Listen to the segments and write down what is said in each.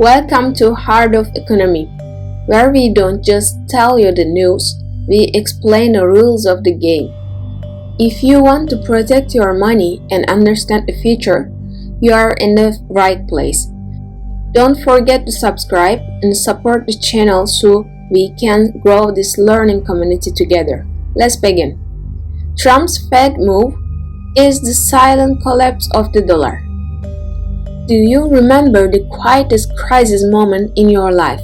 Welcome to Heart of Economy, where we don't just tell you the news, we explain the rules of the game. If you want to protect your money and understand the future, you are in the right place. Don't forget to subscribe and support the channel so we can grow this learning community together. Let's begin. Trump's Fed move is the silent collapse of the dollar. Do you remember the quietest crisis moment in your life?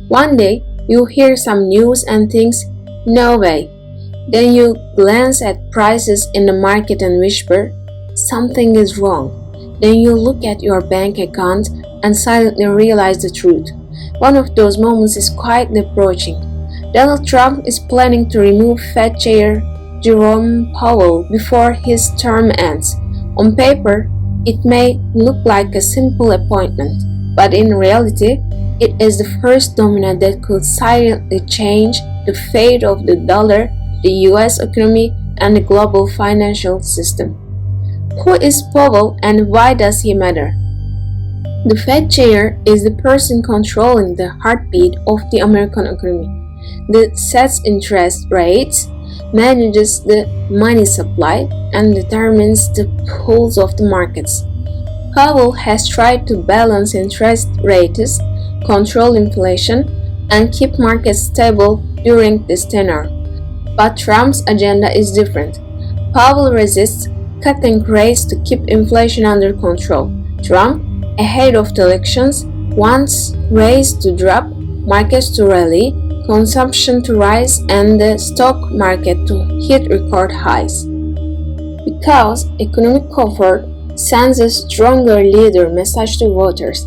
One day, you hear some news and think, no way. Then you glance at prices in the market and whisper, something is wrong. Then you look at your bank account and silently realize the truth. One of those moments is quietly approaching. Donald Trump is planning to remove Fed Chair Jerome Powell before his term ends. On paper, it may look like a simple appointment, but in reality, it is the first domino that could silently change the fate of the dollar, the US economy, and the global financial system. Who is Powell and why does he matter? The Fed chair is the person controlling the heartbeat of the American economy. That sets interest rates, manages the money supply, and determines the pulse of the markets. Powell has tried to balance interest rates, control inflation, and keep markets stable during this tenure. But Trump's agenda is different. Powell resists cutting rates to keep inflation under control. Trump, ahead of the elections, wants rates to drop, markets to rally, consumption to rise, and the stock market to hit record highs. Because economic comfort sends a stronger leader message to voters.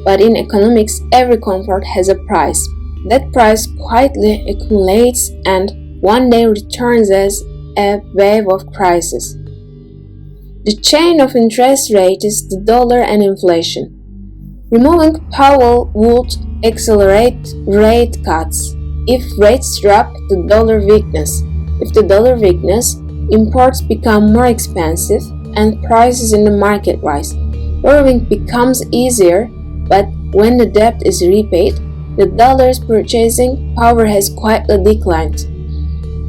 But in economics, every comfort has a price. That price quietly accumulates and one day returns as a wave of crisis. The chain of interest rate is the dollar and inflation. Removing Powell would accelerate rate cuts. If rates drop, the dollar weakness. If the dollar weakness, imports become more expensive and prices in the market rise. Borrowing becomes easier, but when the debt is repaid, the dollar's purchasing power has quietly declined.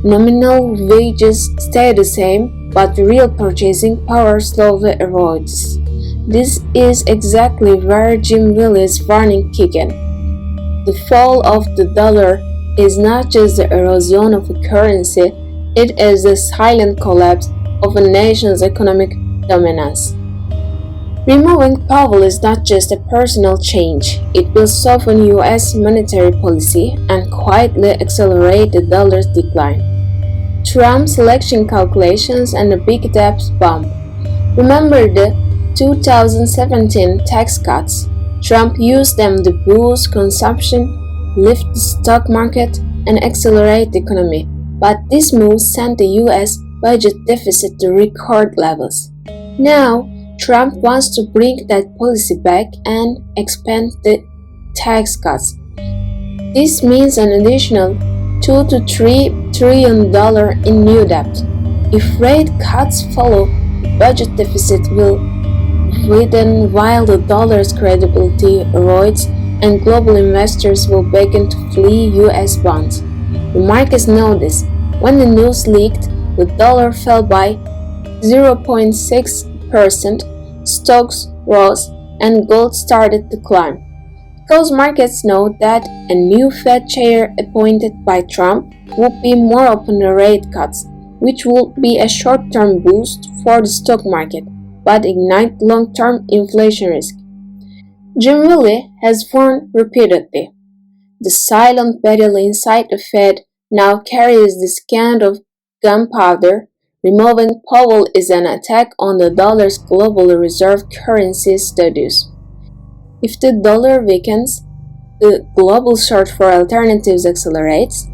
Nominal wages stay the same, but real purchasing power slowly erodes. This is exactly where Jim Willie's warning kicked in. The fall of the dollar is not just the erosion of a currency, it is the silent collapse of a nation's economic dominance. Removing Powell is not just a personal change, it will soften US monetary policy and quietly accelerate the dollar's decline. Trump's election calculations and the big debt bump. Remember the 2017 tax cuts? Trump used them to boost consumption, lift the stock market, and accelerate the economy. But this move sent the US budget deficit to record levels. Now, Trump wants to bring that policy back and expand the tax cuts. This means an additional $2 to $3 trillion in new debt. If rate cuts follow, the budget deficit will widen while the dollar's credibility erodes and global investors will begin to flee US bonds. The markets know this. When the news leaked, the dollar fell by 0.6%, stocks rose, and gold started to climb. Because markets know that a new Fed chair appointed by Trump would be more open to rate cuts, which will be a short-term boost for the stock market, but ignite long-term inflation risk. Jim Willie has warned repeatedly. The silent battle inside the Fed now carries the scent of gunpowder. Removing Powell is an attack on the dollar's global reserve currency status. If the dollar weakens, the global search for alternatives accelerates,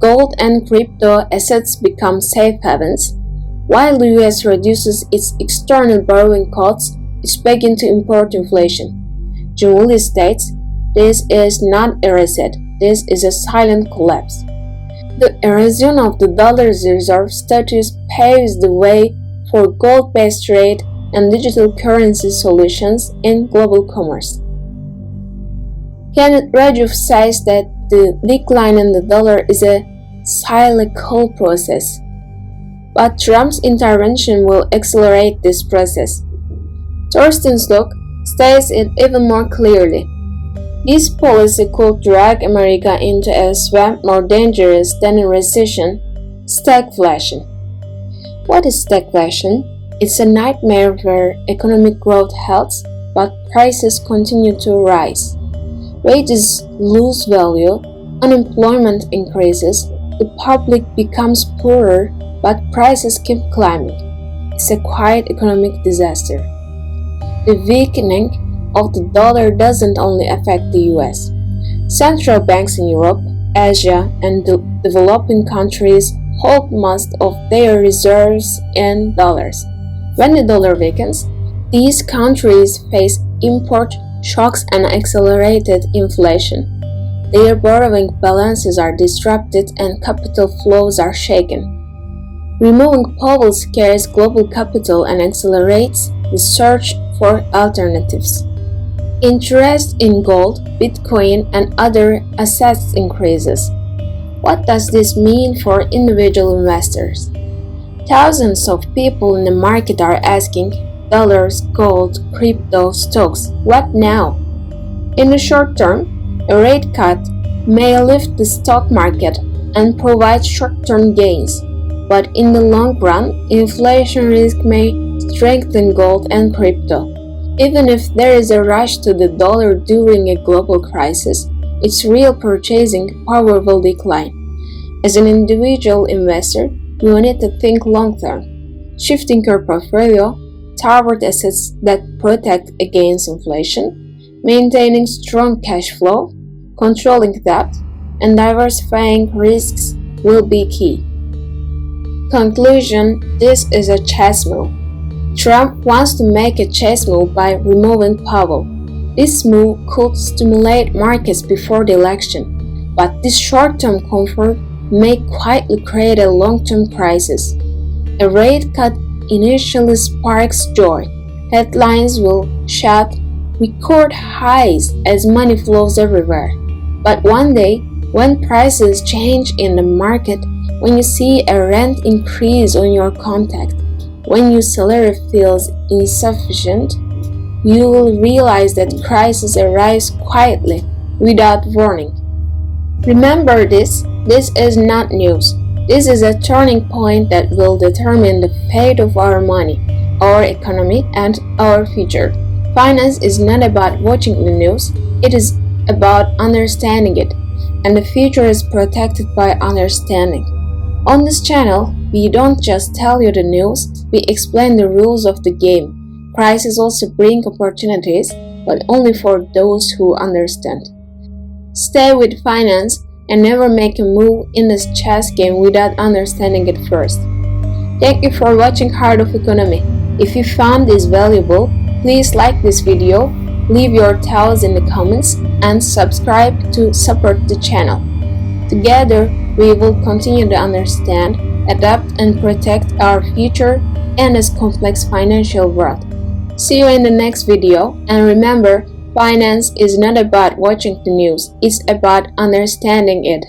gold and crypto assets become safe havens, while the US reduces its external borrowing costs, it's beginning to import inflation. Jim Willie states, this is not a reset, this is a silent collapse. The erosion of the dollar's reserve status paves the way for gold-based trade and digital currency solutions in global commerce. Kenneth Raju says that the decline in the dollar is a cyclical process, but Trump's intervention will accelerate this process. Thorsten Stock states it even more clearly. This policy could drag America into a swamp more dangerous than a recession, stagflation. What is stagflation? It's a nightmare where economic growth halts, but prices continue to rise. Wages lose value, unemployment increases, the public becomes poorer, but prices keep climbing. It's a quiet economic disaster. The weakening of the dollar doesn't only affect the US. Central banks in Europe, Asia, and developing countries hold most of their reserves in dollars. When the dollar weakens, these countries face import shocks and accelerated inflation. Their borrowing balances are disrupted and capital flows are shaken. Removing Powell scares global capital and accelerates the search for alternatives. Interest in gold, Bitcoin, and other assets increases. What does this mean for individual investors? Thousands of people in the market are asking, dollars, gold, crypto, stocks, what now? In the short term, a rate cut may lift the stock market and provide short-term gains, but in the long run, inflation risk may strengthen gold and crypto. Even if there is a rush to the dollar during a global crisis, its real purchasing power will decline. As an individual investor, you need to think long-term, shifting your portfolio toward assets that protect against inflation, maintaining strong cash flow, controlling debt, and diversifying risks will be key. Conclusion: this is a chess move. Trump wants to make a chess move by removing Powell. This move could stimulate markets before the election, but this short-term comfort may quietly create a long-term crisis. A rate cut initially sparks joy. Headlines will shout record highs as money flows everywhere. But one day, when prices change in the market, when you see a rent increase on your contract, when your salary feels insufficient, you will realize that crises arise quietly, without warning. Remember this is not news. This is a turning point that will determine the fate of our money, our economy, and our future. Finance is not about watching the news, it is about understanding it, and the future is protected by understanding. On this channel, we don't just tell you the news, we explain the rules of the game. Crises also bring opportunities, but only for those who understand. Stay with finance and never make a move in this chess game without understanding it first. Thank you for watching Heart of Economy. If you found this valuable, please like this video, leave your thoughts in the comments, and subscribe to support the channel. Together, we will continue to understand, adapt, and protect our future in this complex financial world. See you in the next video, and remember, finance is not about watching the news, it's about understanding it.